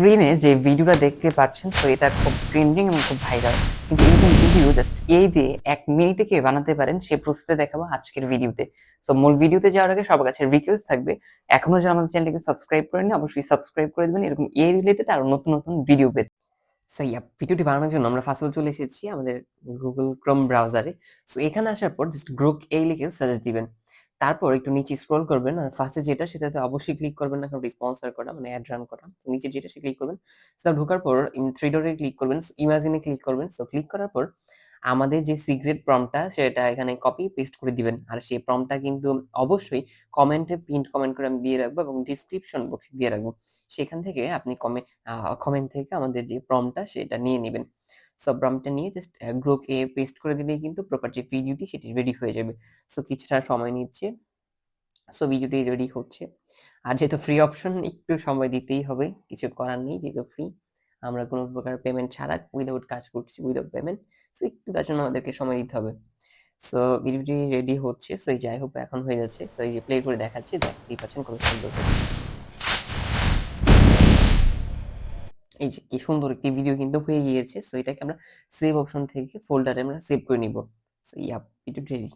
স্ক্রিনে যে ভিডিওটা দেখতে পাচ্ছেন সো এটা খুব ট্রেন্ডিং এবং খুব ভাইরাল। কিন্তু এরকম ভিডিও জাস্ট এই দিয়ে ১ মিনিটে কিভাবে বানাতে পারেন সেই প্রসেসটা দেখাবো আজকের ভিডিওতে। সো মূল ভিডিওতে যাওয়ার আগে সবার কাছে রিকোয়েস্ট থাকবে, এখনো যারা আমাদের চ্যানেলটিকে সাবস্ক্রাইব করেননি অবশ্যই সাবস্ক্রাইব করে দিবেন এরকম AI রিলেটেড আরো নতুন, নতুন ভিডিও পেতে। সো ভিডিওটি বানানোর জন্য আমরা ফার্স্ট অফ অল চলে এসেছি আমাদের Google Chrome ব্রাউজারে। সো এখানে আসার পর জাস্ট গ্রোক এই লিখে সার্চ দিবেন। তারপর একটু নিচে স্ক্রল করবেন। আর ফার্স্টে যেটা সেটাতে অবশ্যই ক্লিক করবেন না, কারণ স্পন্সর করা মানে এড রান করা। তো নিচে যেটা সেটা ক্লিক করবেন। সো ঢোকার পর থ্রি ডটে ক্লিক করবেন, ইমাজিনে ক্লিক করবেন। সো ক্লিক করার পর আমাদের যে সিক্রেট প্রম্পটটা সেটা এখানে কপি পেস্ট করে দিবেন। আর সেই প্রম্পটটা কিন্তু অবশ্যই কমেন্টে পিন্ড কমেন্ট করে আমি দিয়ে রাখবো এবং ডেসক্রিপশন বক্সে দিয়ে রাখবো। সেখান থেকে আপনি কমেন্ট থেকে আমাদের যে প্রম্পটটা সেটা নিয়ে নিবেন। সো প্রম্পটটা নিয়ে জাস্ট গ্রোকে পেস্ট করে দিলেই কিন্তু প্রপার যে ভিডিওটি সেটি রেডি হয়ে যাবে। সো কিছুটা সময় নিচ্ছে। সো ভিডিওটি রেডি হচ্ছে। আর যেহেতু ফ্রি অপশন একটু সময় দিতেই হবে। কিছু করার নেই, যেহেতু ফ্রি। আমরা কোনো প্রকার পেমেন্ট ছাড়া উইথআউট কাজ করছি, উইথআউট পেমেন্ট। সো একটু তার জন্য আমাদেরকে সময় দিতে হবে। সো ভিডিওটি রেডি হচ্ছে। সো এই যে আই হোপ এখন হয়ে যাচ্ছে। সো এই যে প্লে করে দেখাচ্ছি, দেখতেই পাচ্ছেন কত সুন্দর হচ্ছে। এই যে কি সুন্দর একটি ভিডিও কিন্তু হয়ে গিয়েছে। সো এটাকে আমরা সেভ অপশন থেকে ফোল্ডারে আমরা সেভ করে নিব। সো ভিডিওটি রেডি।